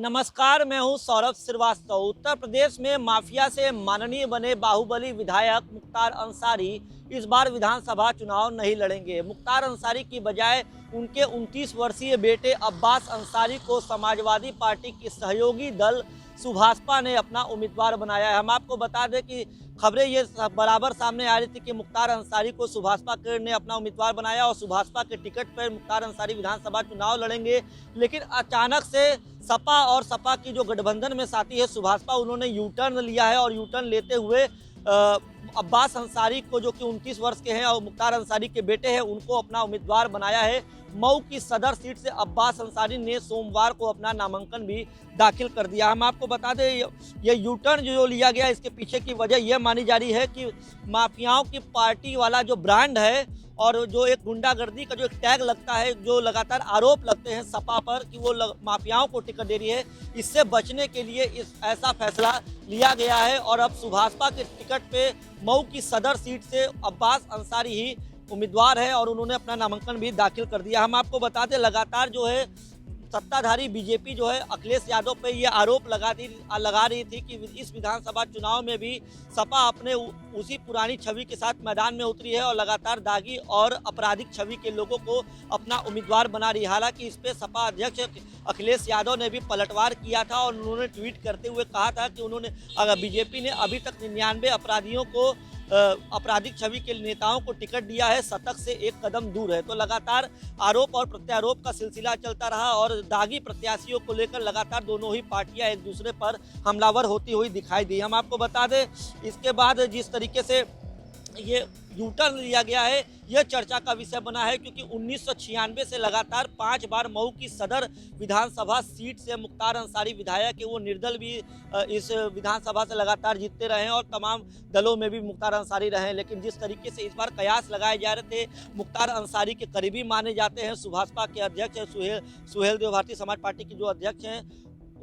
नमस्कार, मैं हूं सौरभ श्रीवास्तव। उत्तर प्रदेश में माफिया से माननीय बने बाहुबली विधायक मुख्तार अंसारी इस बार विधानसभा चुनाव नहीं लड़ेंगे। मुख्तार अंसारी की बजाय उनके 29 वर्षीय बेटे अब्बास अंसारी को समाजवादी पार्टी की सहयोगी दल सुभाषपा ने अपना उम्मीदवार बनाया है। हम आपको बता दें कि खबरें ये बराबर सामने आ रही थी कि मुख्तार अंसारी को सुभाषपा ने अपना उम्मीदवार बनाया और सुभाषपा के टिकट पर मुख्तार अंसारी विधानसभा चुनाव लड़ेंगे। लेकिन अचानक से सपा और सपा की जो गठबंधन में साथी है सुभाषपा, उन्होंने यू टर्न लिया है और यू टर्न लेते हुए अब्बास अंसारी को, जो कि 29 वर्ष के हैं और मुख्तार अंसारी के बेटे हैं, उनको अपना उम्मीदवार बनाया है। मऊ की सदर सीट से अब्बास अंसारी ने सोमवार को अपना नामांकन भी दाखिल कर दिया। हम आपको बता दें ये यू टर्न जो लिया गया, इसके पीछे की वजह यह मानी जा रही है कि माफियाओं की पार्टी वाला जो ब्रांड है और जो एक गुंडागर्दी का जो एक टैग लगता है, जो लगातार आरोप लगते हैं सपा पर कि वो माफियाओं को टिकट दे रही है, इससे बचने के लिए ऐसा फैसला लिया गया है। और अब सुभाषपा के टिकट पे मऊ की सदर सीट से अब्बास अंसारी ही उम्मीदवार है और उन्होंने अपना नामांकन भी दाखिल कर दिया। हम आपको बता दें, लगातार जो है सत्ताधारी बीजेपी जो है अखिलेश यादव पे ये आरोप लगा रही थी कि इस विधानसभा चुनाव में भी सपा अपने उसी पुरानी छवि के साथ मैदान में उतरी है और लगातार दागी और आपराधिक छवि के लोगों को अपना उम्मीदवार बना रही है। हालांकि इस पे सपा अध्यक्ष अखिलेश यादव ने भी पलटवार किया था और उन्होंने ट्वीट करते हुए कहा था कि उन्होंने बीजेपी ने अभी तक 99 अपराधियों को, आपराधिक छवि के नेताओं को टिकट दिया है, शतक से एक कदम दूर है। तो लगातार आरोप और प्रत्यारोप का सिलसिला चलता रहा और दागी प्रत्याशियों को लेकर लगातार दोनों ही पार्टियां एक दूसरे पर हमलावर होती हुई दिखाई दी। हम आपको बता दें, इसके बाद जिस तरीके से ये यू टर्न लिया गया है, यह चर्चा का विषय बना है, क्योंकि 1996 से लगातार 5 बार मऊ की सदर विधानसभा सीट से मुख्तार अंसारी विधायक है, वो निर्दल भी इस विधानसभा से लगातार जीतते रहे और तमाम दलों में भी मुख्तार अंसारी रहे। लेकिन जिस तरीके से इस बार कयास लगाए जा रहे थे, मुख्तार अंसारी के करीबी माने जाते हैं सुभाषपा के अध्यक्ष सुहेल देव, भारतीय समाज पार्टी के जो अध्यक्ष हैं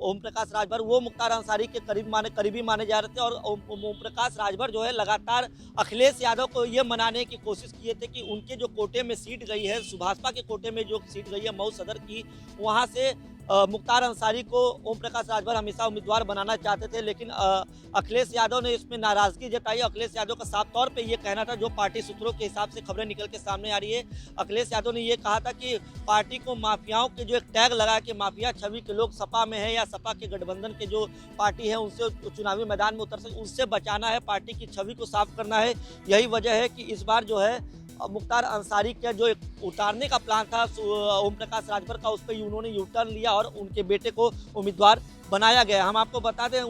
ओम प्रकाश राजभर, वो मुख्तार अंसारी के करीबी माने जा रहे थे। और ओम प्रकाश राजभर जो है लगातार अखिलेश यादव को ये मनाने की कोशिश किए थे कि उनके जो कोटे में सीट गई है, सुभाषपा के कोटे में जो सीट गई है मऊ सदर की, वहाँ से मुख्तार अंसारी को ओम प्रकाश राजभर हमेशा उम्मीदवार बनाना चाहते थे। लेकिन अखिलेश यादव ने इसमें नाराजगी जताई। अखिलेश यादव का साफ तौर पे ये कहना था, जो पार्टी सूत्रों के हिसाब से खबरें निकल के सामने आ रही है, अखिलेश यादव ने ये कहा था कि पार्टी को माफियाओं के जो एक टैग लगा कि माफिया छवि के लोग सपा में है या सपा के गठबंधन के जो पार्टी है उनसे चुनावी मैदान में उतर सके, उससे बचाना है, पार्टी की छवि को साफ करना है। यही वजह है कि इस बार जो है मुख्तार अंसारी का जो एक उतारने का प्लान था ओम प्रकाश राजभर का, उस पर उन्होंने यू टर्न लिया और उनके बेटे को उम्मीदवार बनाया गया। हम आपको बता दें,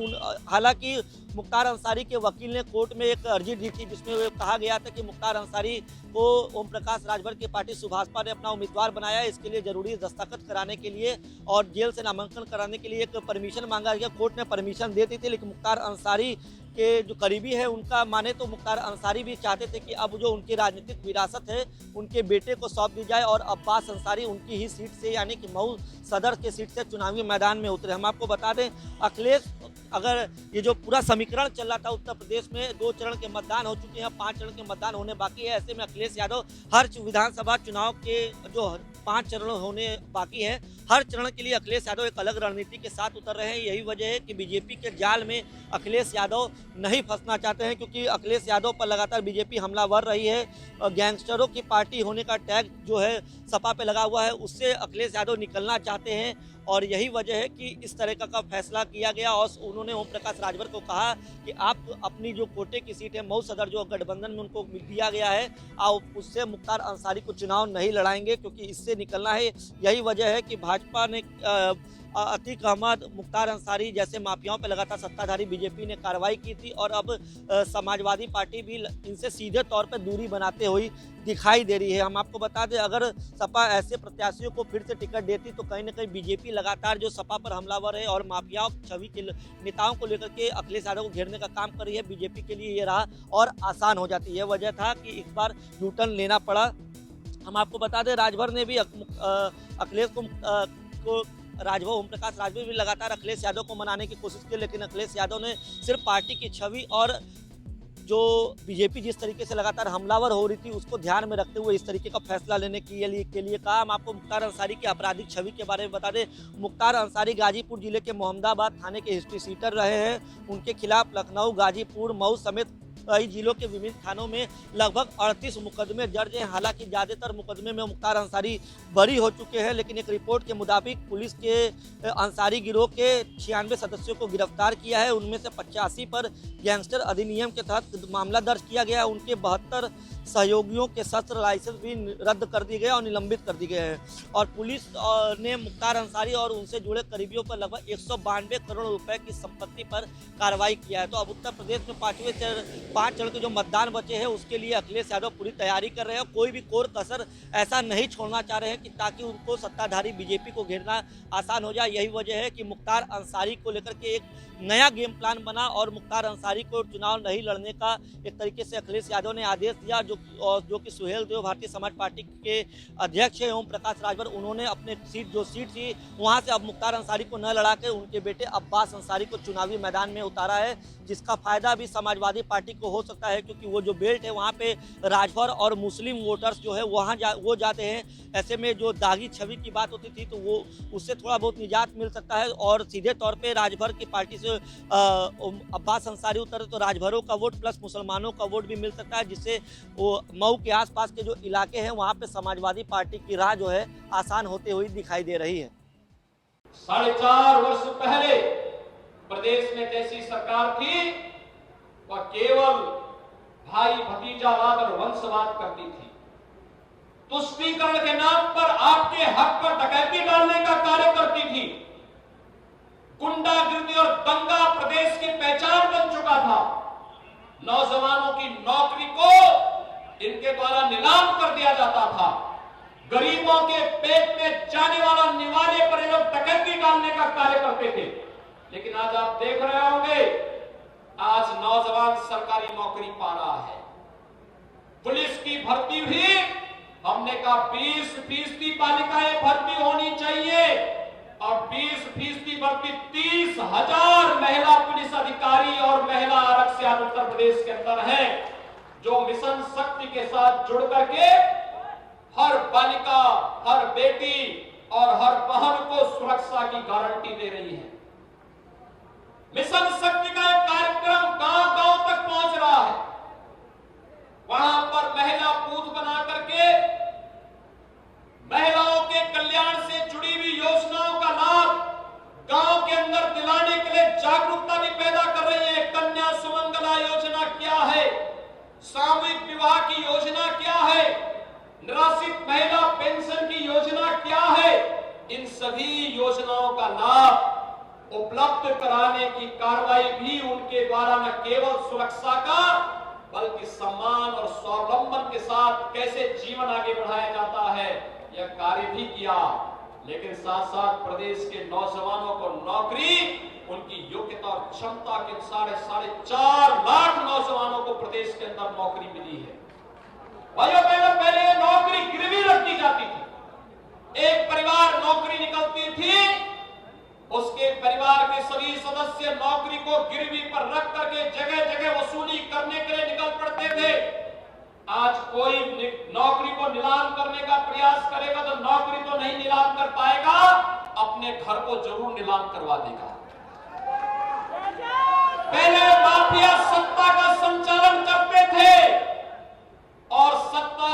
हालांकि मुख्तार अंसारी के वकील ने कोर्ट में एक अर्जी दी थी जिसमें कहा गया था कि मुख्तार अंसारी को ओम प्रकाश राजभर की पार्टी सुभाषपा ने अपना उम्मीदवार बनाया है, इसके लिए जरूरी दस्तखत कराने के लिए और जेल से नामांकन कराने के लिए एक परमिशन मांगा गया। कोर्ट ने परमिशन दे दी थी, लेकिन मुख्तार अंसारी के जो करीबी है उनका माने तो मुख्तार अंसारी भी चाहते थे कि अब जो उनकी राजनीतिक विरासत है उनके बेटे को सौंप दी जाए और अब्बास अंसारी उनकी ही सीट से, यानी कि मऊ सदर के सीट से चुनावी मैदान में उतरे। हम आपको बता दें, अखिलेश, अगर ये जो पूरा समीकरण चल रहा था उत्तर प्रदेश में, 2 चरण के मतदान हो चुके हैं, 5 चरण के मतदान होने बाकी है। ऐसे में अखिलेश यादव हर विधानसभा चुनाव के जो 5 चरण होने बाकी है, हर चरण के लिए अखिलेश यादव एक अलग रणनीति के साथ उतर रहे हैं। यही वजह है कि बीजेपी के जाल में अखिलेश यादव नहीं फंसना चाहते हैं, क्योंकि अखिलेश यादव पर लगातार बीजेपी हमलावर रही है। गैंगस्टरों की पार्टी होने का टैग जो है सपा पे लगा हुआ है, उससे अखिलेश यादव निकलना चाहते हैं और यही वजह है कि इस तरह का फैसला किया गया। और उन्होंने ओम प्रकाश राजभर को कहा कि आप अपनी जो कोटे की सीट है मऊ सदर, जो गठबंधन में उनको दिया गया है, आप उससे मुख्तार अंसारी को चुनाव नहीं लड़ाएंगे, क्योंकि इससे निकलना है। यही वजह है कि भाजपा ने अतीक अहमद, मुख्तार अंसारी जैसे माफियाओं पर लगातार सत्ताधारी बीजेपी ने कार्रवाई की थी और अब समाजवादी पार्टी भी इनसे सीधे तौर पर दूरी बनाते हुए दिखाई दे रही है। हम आपको बता दें, अगर सपा ऐसे प्रत्याशियों को फिर से टिकट देती तो कहीं ना कहीं बीजेपी लगातार जो सपा पर हमलावर है और माफियाओं छवि के नेताओं को लेकर के अखिलेश यादव को घेरने का काम कर रही है, बीजेपी के लिए ये राह और आसान हो जाती है। वजह था कि इस बार यू टर्न लेना पड़ा। हम आपको बता दें, राजभर ने भी अखिलेश को राजभर ओम प्रकाश राजभर भी लगातार अखिलेश यादव को मनाने की कोशिश की, लेकिन अखिलेश यादव ने सिर्फ पार्टी की छवि और जो बीजेपी जिस तरीके से लगातार हमलावर हो रही थी उसको ध्यान में रखते हुए इस तरीके का फैसला लेने के लिए कहा। हम आपको मुख्तार अंसारी की आपराधिक छवि के बारे में बता दें। मुख्तार अंसारी गाजीपुर जिले के मोहम्मदाबाद थाने के हिस्ट्री सीटर रहे हैं। उनके खिलाफ लखनऊ, गाजीपुर, मऊ समेत कई जिलों के विभिन्न थानों में लगभग 38 मुकदमे दर्ज हैं। हालांकि ज़्यादातर मुकदमे में मुख्तार अंसारी बरी हो चुके हैं, लेकिन एक रिपोर्ट के मुताबिक पुलिस के अंसारी गिरोह के 96 सदस्यों को गिरफ्तार किया है। उनमें से 85 पर गैंगस्टर अधिनियम के तहत मामला दर्ज किया गया। उनके 72 सहयोगियों के शस्त्र लाइसेंस भी रद्द कर दिए गए और निलंबित कर दिए गए हैं। और पुलिस ने मुख्तार अंसारी और उनसे जुड़े करीबियों पर लगभग 192 करोड़ रुपए की संपत्ति पर कार्रवाई किया है। तो अब उत्तर प्रदेश में 5 चरण के जो मतदान बचे हैं उसके लिए अखिलेश यादव पूरी तैयारी कर रहे हैं। कोई भी कोर कसर ऐसा नहीं छोड़ना चाह रहे हैं कि ताकि उनको सत्ताधारी बीजेपी को घेरना आसान हो जाए। यही वजह है कि मुख्तार अंसारी को लेकर के एक नया गेम प्लान बना और मुख्तार अंसारी को चुनाव नहीं लड़ने का एक तरीके से अखिलेश यादव ने आदेश दिया। जो कि सुहेल देव भारतीय समाज पार्टी के अध्यक्ष हैं ओम प्रकाश राजभर, उन्होंने अपने जो सीट थी वहां से अब मुख्तार अंसारी को न लड़ा के उनके बेटे अब्बास अंसारी को चुनावी मैदान में उतारा है, जिसका फायदा भी समाजवादी पार्टी को हो सकता है क्योंकि वो जो बेल्ट है वहाँ पे राजभर और मुस्लिम वोटर्स जो है वो जाते हैं। ऐसे में जो दागी छवि की बात होती थी तो वो उससे थोड़ा बहुत निजात मिल सकता है और सीधे तौर पे राजभर की पार्टी से अब्बास अंसारी उतरे तो राजभरों का वोट प्लस मुसलमानों का वोट भी मिल सकता है, जिससे वो मऊ के आसपास के जो इलाके हैं वहाँ पे समाजवादी पार्टी की राह जो है आसान होते हुए दिखाई दे रही है। 4.5 वर्ष पहले प्रदेश में कैसी सरकार थी, वह केवल भाई भतीजावाद और वंशवाद करती थी। तुष्टीकरण के नाम पर आपके हक पर डकैती डालने का कार्य करती थी। गुंडागिर्दी और दंगा प्रदेश की पहचान बन चुका था। नौजवानों की नौकरी को इनके द्वारा नीलाम कर दिया जाता था। गरीबों के पेट में जाने वाला निवाले पर ये लोग डकैती डालने का कार्य करते थे। लेकिन आज आप देख रहे होंगे, आज नौजवान सरकारी नौकरी पा रहा है। पुलिस की भर्ती भी हमने कहा 20% बालिकाएं भर्ती होनी चाहिए और 20% भर्ती 30,000 महिला पुलिस अधिकारी और महिला आरक्षक उत्तर प्रदेश के अंदर है, जो मिशन शक्ति के साथ जुड़ करके हर बालिका, हर बेटी और हर बहन को सुरक्षा की गारंटी दे रही है। मिशन शक्ति का एक कार्यक्रम गांव-गांव तक पहुंच रहा है। वहां पर महिला बूथ बना करके महिलाओं के कल्याण से जुड़ी हुई योजनाओं का लाभ गांव के अंदर दिलाने के लिए जागरूकता भी पैदा कर रही है। कन्या सुमंगला योजना क्या है, सामूहिक विवाह की योजना क्या है, निराश्रित महिला पेंशन की योजना क्या है, इन सभी योजनाओं का लाभ उपलब्ध कराने की कार्रवाई भी उनके द्वारा न केवल सुरक्षा का बल्कि सम्मान और स्वावलंबन के साथ कैसे जीवन आगे बढ़ाया जाता है, यह कार्य भी किया। लेकिन साथ साथ प्रदेश के नौजवानों को नौकरी उनकी योग्यता और क्षमता के अनुसार 4.5 लाख नौजवानों को प्रदेश के अंदर नौकरी मिली है। भाइयों बहनों, पहले ये नौकरी गिरवी रखी जाती थी। एक परिवार नौकरी निकलती थी, उसके परिवार के सभी सदस्य नौकरी को गिरवी पर रख करके जगह जगह वसूली करने के लिए निकल पड़ते थे। आज कोई नौकरी को नीलाम करने का प्रयास करेगा तो नौकरी तो नहीं नीलाम कर पाएगा, अपने घर को जरूर नीलाम करवा देगा। पहले माफिया सत्ता का संचालन करते थे और सत्ता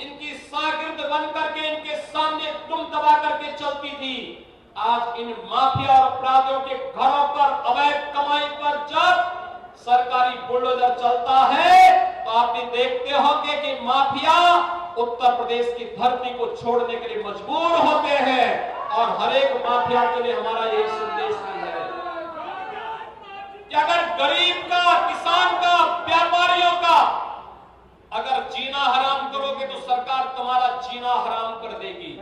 इनकी शागिर्द बन करके इनके सामने तुम दबा करके चलती थी। आज इन माफिया और अपराधियों के घरों पर अवैध कमाई पर जब सरकारी बुलडोजर चलता है तो आप भी देखते होंगे कि माफिया उत्तर प्रदेश की धरती को छोड़ने के लिए मजबूर होते हैं और हर एक माफिया के लिए हमारा यही संदेश भी है कि अगर गरीब का, किसान का, व्यापारियों का अगर जीना हराम करोगे तो सरकार तुम्हारा जीना हराम कर देगी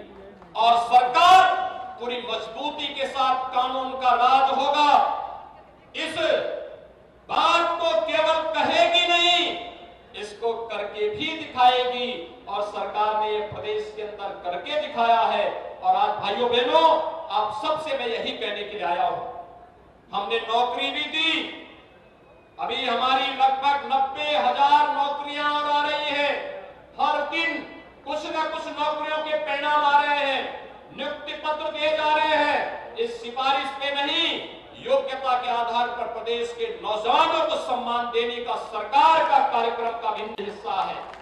और सरकार पूरी मजबूती के साथ कानून का राज होगा। इस बात को केवल कहेगी नहीं, इसको करके भी दिखाएगी और सरकार ने प्रदेश के अंदर करके दिखाया है। और आज भाइयों बहनों, आप सबसे मैं यही कहने के लिए आया हूं, हमने नौकरी भी दी, अभी हमारी लगभग 90,000 नौकरियां और आ रही है। हर दिन कुछ न कुछ नौकरियों के परिणाम आ रहे हैं, नियुक्ति पत्र दिए जा रहे हैं। इस सिफारिश पे नहीं, योग्यता के आधार पर प्रदेश के नौजवानों को सम्मान देने का सरकार का कार्यक्रम का भिन्न हिस्सा है।